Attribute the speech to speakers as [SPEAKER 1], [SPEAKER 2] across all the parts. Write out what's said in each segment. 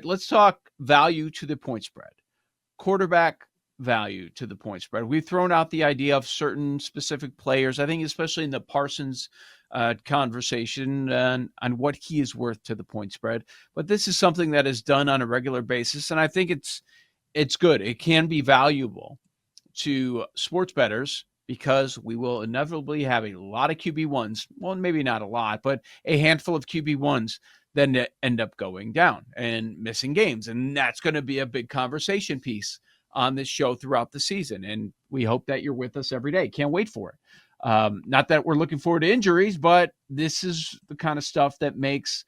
[SPEAKER 1] let's talk value to the point spread. Quarterback value to the point spread. We've thrown out the idea of certain specific players, I think especially in the Parsons conversation on what he is worth to the point spread. But this is something that is done on a regular basis, and I think it's good. It can be valuable to sports bettors because we will inevitably have a lot of QB1s. Well, maybe not a lot, but a handful of QB1s then end up going down and missing games. And that's going to be a big conversation piece on this show throughout the season. And we hope that you're with us every day. Can't wait for it. Not that we're looking forward to injuries, but this is the kind of stuff that makes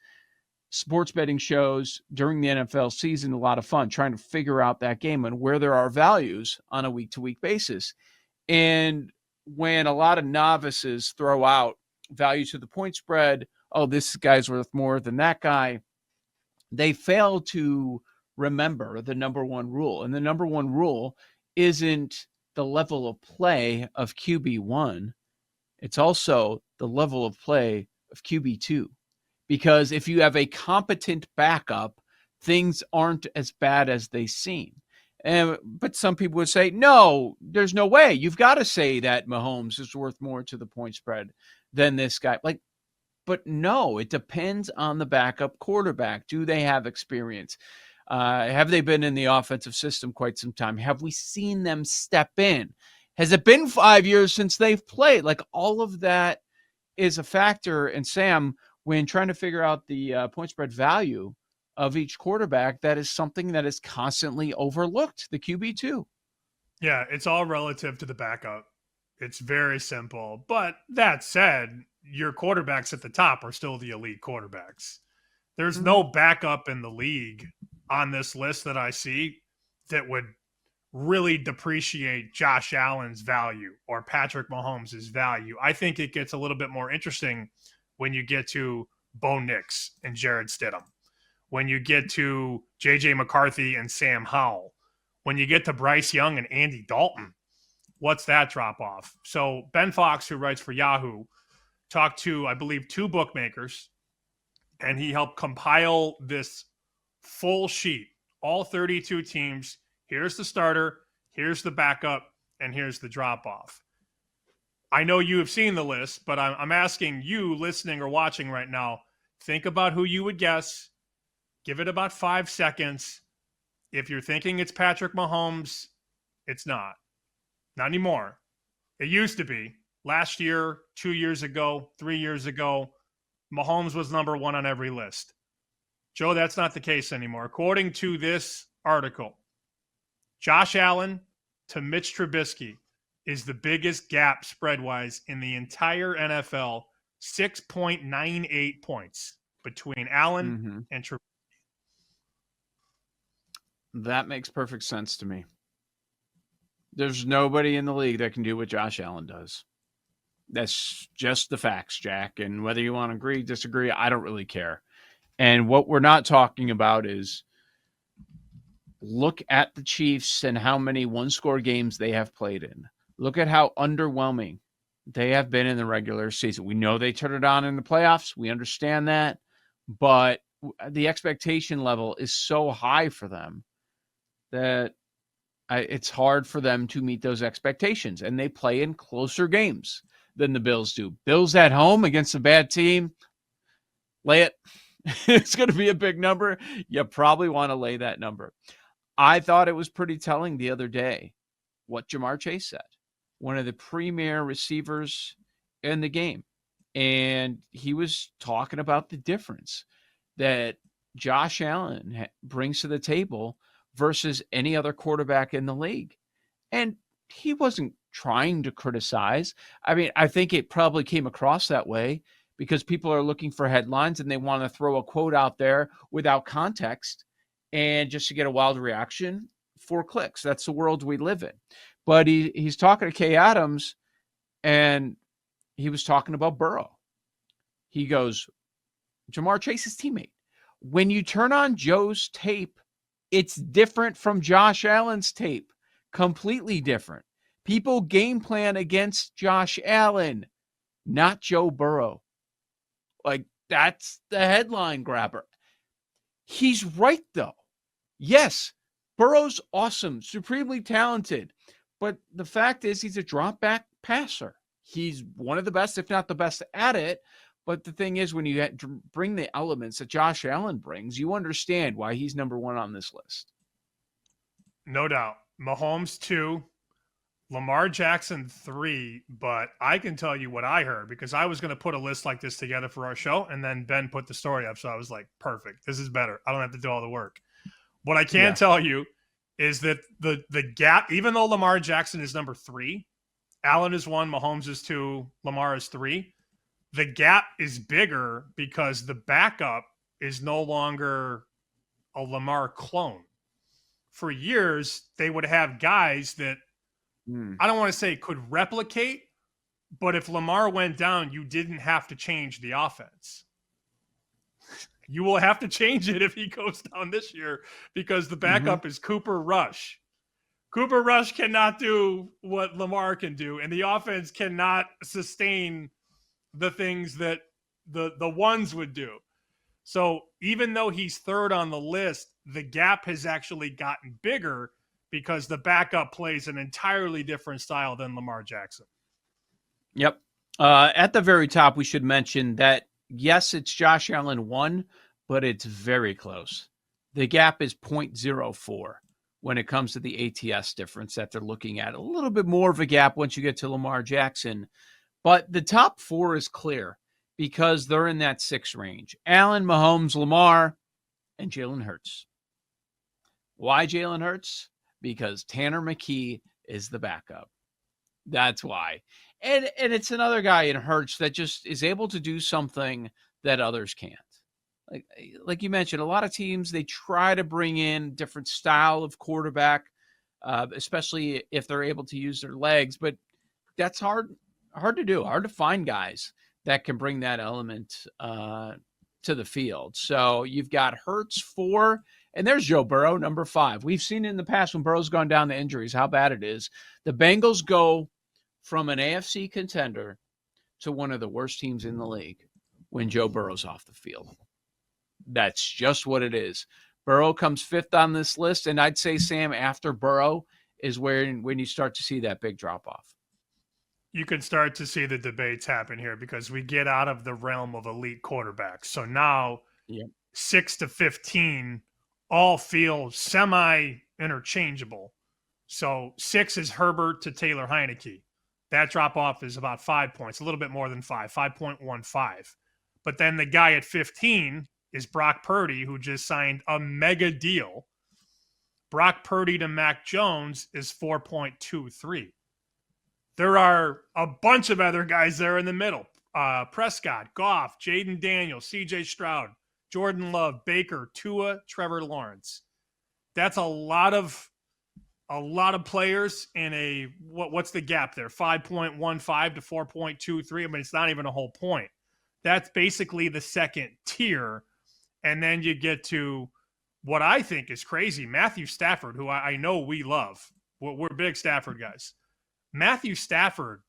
[SPEAKER 1] sports betting shows during the NFL season a lot of fun, trying to figure out that game and where there are values on a week-to-week basis. And when a lot of novices throw out value to the point spread, oh, this guy's worth more than that guy, they fail to remember the number one rule. And the number one rule isn't the level of play of QB1. It's also the level of play of QB2. Because if you have a competent backup, things aren't as bad as they seem. But some people would say, no, there's no way. You've got to say that Mahomes is worth more to the point spread than this guy. But no, it depends on the backup quarterback. Do they have experience? Have they been in the offensive system quite some time? Have we seen them step in? Has it been 5 years since they've played? All of that is a factor. And Sam, when trying to figure out the point spread value of each quarterback, that is something that is constantly overlooked, the QB2.
[SPEAKER 2] Yeah, it's all relative to the backup. It's very simple. But that said, your quarterbacks at the top are still the elite quarterbacks. There's no backup in the league on this list that I see that would really depreciate Josh Allen's value or Patrick Mahomes' value. I think it gets a little bit more interesting when you get to Bo Nix and Jared Stidham, when you get to J.J. McCarthy and Sam Howell, when you get to Bryce Young and Andy Dalton. What's that drop off? So Ben Fox, who writes for Yahoo, talked to, I believe, 2 bookmakers, and he helped compile this full sheet, all 32 teams. Here's the starter, here's the backup, and here's the drop off. I know you have seen the list, but I'm asking you listening or watching right now, think about who you would guess. Give it about 5 seconds. If you're thinking it's Patrick Mahomes, it's not. Not anymore. It used to be. Last year, 2 years ago, 3 years ago, Mahomes was number one on every list. Joe, that's not the case anymore. According to this article, Josh Allen to Mitch Trubisky is the biggest gap spread-wise in the entire NFL, 6.98 points between Allen and Trubisky.
[SPEAKER 1] That makes perfect sense to me. There's nobody in the league that can do what Josh Allen does. That's just the facts, Jack. And whether you want to agree, disagree, I don't really care. And what we're not talking about is look at the Chiefs and how many one-score games they have played in. Look at how underwhelming they have been in the regular season. We know they turned it on in the playoffs. We understand that. But the expectation level is so high for them that it's hard for them to meet those expectations. And they play in closer games than the Bills do. Bills at home against a bad team, lay it. It's going to be a big number. You probably want to lay that number. I thought it was pretty telling the other day what Jamar Chase said, one of the premier receivers in the game. And he was talking about the difference that Josh Allen brings to the table versus any other quarterback in the league. And he wasn't trying to criticize. I mean, I think it probably came across that way because people are looking for headlines and they want to throw a quote out there without context and just to get a wild reaction for clicks. That's the world we live in. But he's talking to Kay Adams and he was talking about Burrow. He goes, Jamar Chase's teammate. When you turn on Joe's tape, it's different from Josh Allen's tape. Completely different. People game plan against Josh Allen, not Joe Burrow. Like, that's the headline grabber. He's right, though. Yes, Burrow's awesome, supremely talented. But the fact is, he's a drop back passer. He's one of the best, if not the best, at it. But the thing is, when you bring the elements that Josh Allen brings, you understand why he's number one on this list.
[SPEAKER 2] No doubt. Mahomes 2, Lamar Jackson 3, but I can tell you what I heard because I was going to put a list like this together for our show, and then Ben put the story up. So I was like, perfect. This is better. I don't have to do all the work. What I can tell you is that the gap, even though Lamar Jackson is number 3, Allen is 1, Mahomes is 2, Lamar is 3, the gap is bigger because the backup is no longer a Lamar clone. For years, they would have guys that I don't want to say could replicate, but if Lamar went down, you didn't have to change the offense. You will have to change it if he goes down this year because the backup is Cooper Rush. Cooper Rush cannot do what Lamar can do, and the offense cannot sustain the things that the ones would do. So even though he's third on the list, the gap has actually gotten bigger because the backup plays an entirely different style than Lamar Jackson.
[SPEAKER 1] Yep. At the very top, we should mention that, yes, it's Josh Allen 1, but it's very close. The gap is 0.04 when it comes to the ATS difference that they're looking at. A little bit more of a gap once you get to Lamar Jackson. But the top 4 is clear because they're in that 6 range. Allen, Mahomes, Lamar, and Jalen Hurts. Why Jalen Hurts? Because Tanner McKee is the backup. That's why. And it's another guy in Hurts that just is able to do something that others can't. Like you mentioned, a lot of teams, they try to bring in different style of quarterback, especially if they're able to use their legs. But that's hard to do, hard to find guys that can bring that element to the field. So you've got Hurts 4, and there's Joe Burrow, number 5. We've seen in the past when Burrow's gone down to injuries how bad it is. The Bengals go from an AFC contender to one of the worst teams in the league when Joe Burrow's off the field. That's just what it is. Burrow comes 5th on this list, and I'd say, Sam, after Burrow is when you start to see that big drop-off.
[SPEAKER 2] You can start to see the debates happen here because we get out of the realm of elite quarterbacks. So now 6 to 15 all feel semi-interchangeable. So 6 is Herbert to Taylor Heineke. That drop-off is about 5 points, a little bit more than 5, 5.15. But then the guy at 15 is Brock Purdy, who just signed a mega deal. Brock Purdy to Mac Jones is 4.23. There are a bunch of other guys there in the middle. Prescott, Goff, Jaden Daniels, CJ Stroud, Jordan Love, Baker, Tua, Trevor Lawrence. That's a lot of players in a what's the gap there? 5.15 to 4.23. I mean, it's not even a whole point. That's basically the second tier. And then you get to what I think is crazy. Matthew Stafford, who I know we love. We're big Stafford guys. Matthew Stafford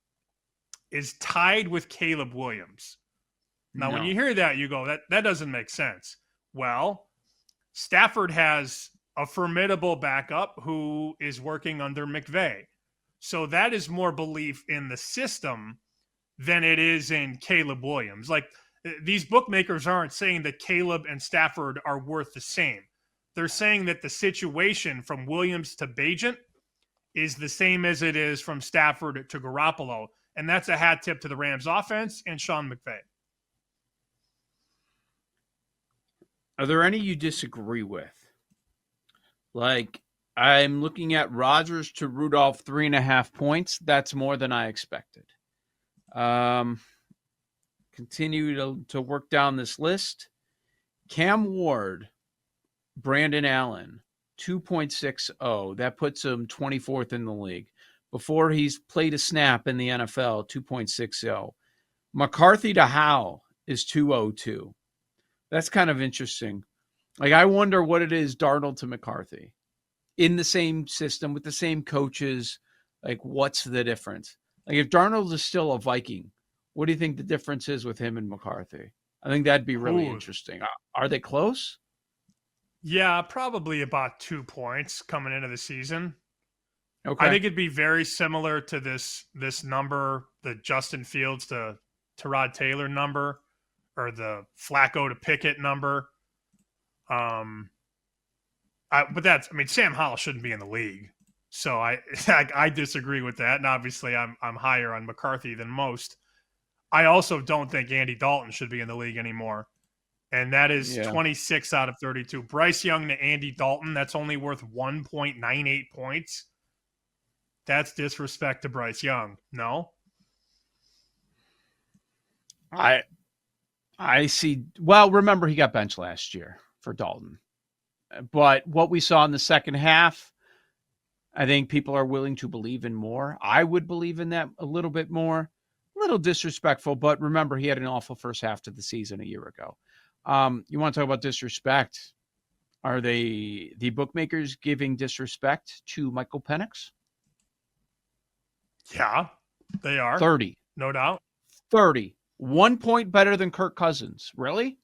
[SPEAKER 2] is tied with Caleb Williams. Now, when you hear that, you go, that doesn't make sense. Well, Stafford has a formidable backup who is working under McVay. So that is more belief in the system than it is in Caleb Williams. Like, these bookmakers aren't saying that Caleb and Stafford are worth the same. They're saying that the situation from Williams to Bagent is the same as it is from Stafford to Garoppolo. And that's a hat tip to the Rams offense and Sean McVay.
[SPEAKER 1] Are there any you disagree with? Like, I'm looking at Rodgers to Rudolph 3.5 points. That's more than I expected. Continue to work down this list. Cam Ward, Brandon Allen, 2.60. That puts him 24th in the league. Before he's played a snap in the NFL, 2.60. McCarthy to Howe is 2.02. That's kind of interesting. Like, I wonder what it is, Darnold to McCarthy. In the same system, with the same coaches, like, what's the difference? Like, if Darnold is still a Viking, what do you think the difference is with him and McCarthy? I think that'd be really interesting. Are they close?
[SPEAKER 2] Yeah, probably about 2 points coming into the season. I
[SPEAKER 1] Okay.
[SPEAKER 2] think it'd be very similar to this number, the Justin Fields to Tyrod Taylor number, or the Flacco to Pickett number. Um, but I mean, Sam Howell shouldn't be in the league, so I disagree with that. And obviously, I'm higher on McCarthy than most. I also don't think Andy Dalton should be in the league anymore, and that is
[SPEAKER 1] Yeah.
[SPEAKER 2] 26 out of 32. Bryce Young to Andy Dalton, that's only worth 1.98 points. That's disrespect to Bryce Young. No?
[SPEAKER 1] I I see. Well, remember he got benched last year for Dalton. But what we saw in the second half, I think people are willing to believe in more. I would believe in that a little bit more. A little disrespectful, but remember he had an awful first half to the season a year ago. You want to talk about disrespect? Are they the bookmakers giving disrespect to Michael Penix?
[SPEAKER 2] Yeah, they are.
[SPEAKER 1] 30.
[SPEAKER 2] No doubt.
[SPEAKER 1] 30. 1 point better than Kirk Cousins. Really?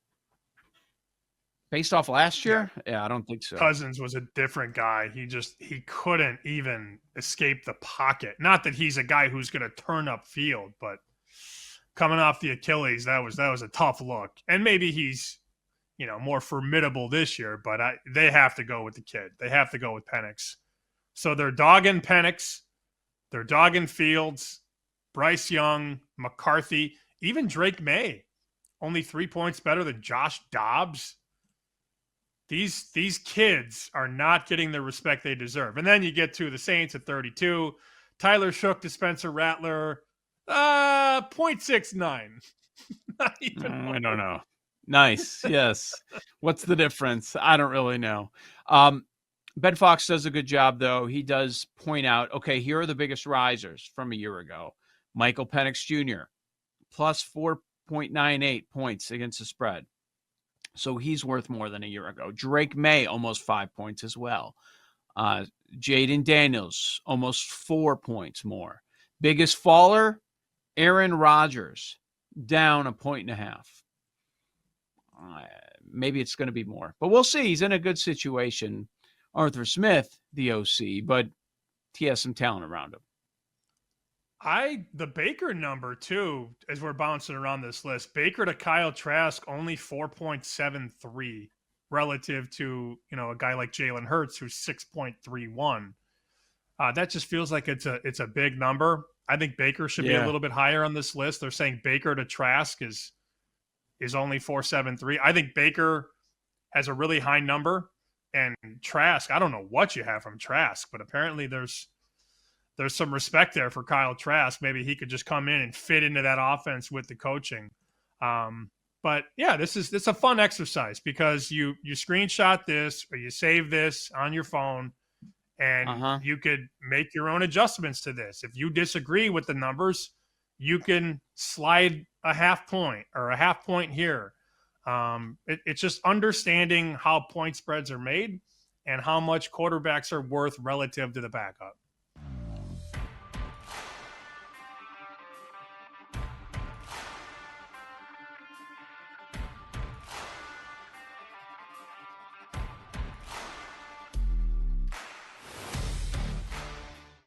[SPEAKER 1] Based off last
[SPEAKER 2] Yeah.
[SPEAKER 1] year? Yeah, I don't think so.
[SPEAKER 2] Cousins was a different guy. He couldn't even escape the pocket. Not that he's a guy who's going to turn up field, but coming off the Achilles, that was a tough look. And maybe he's, more formidable this year, but they have to go with the kid. They have to go with Penix. So they're dogging Penix. They're dogging Fields, Bryce Young, McCarthy, even Drake May. Only 3 points better than Josh Dobbs. These kids are not getting the respect they deserve. And then you get to the Saints at 32. Tyler Shook to Spencer Rattler, 0.69. Not even
[SPEAKER 1] I don't know. Nice. Yes. What's the difference? I don't really know. Ben Fox does a good job, though. He does point out, okay, here are the biggest risers from a year ago. Michael Penix Jr., plus 4.98 points against the spread. So he's worth more than a year ago. Drake May, almost 5 points as well. Jaden Daniels, almost 4 points more. Biggest faller, Aaron Rodgers, down 1.5 points. Maybe it's going to be more, but we'll see. He's in a good situation. Arthur Smith, the OC, but he has some talent around him.
[SPEAKER 2] The Baker number too, as we're bouncing around this list, Baker to Kyle Trask only 4.73 relative to, a guy like Jalen Hurts who's 6.31. That just feels like it's a big number. I think Baker should be a little bit higher on this list. They're saying Baker to Trask is only 4.73. I think Baker has a really high number, and Trask, I don't know what you have from Trask, but apparently there's some respect there for Kyle Trask. Maybe he could just come in and fit into that offense with the coaching. But yeah, it's a fun exercise because you screenshot this or you save this on your phone, and you could make your own adjustments to this. If you disagree with the numbers, you can slide a half point or a half point here. It's just understanding how point spreads are made and how much quarterbacks are worth relative to the backup.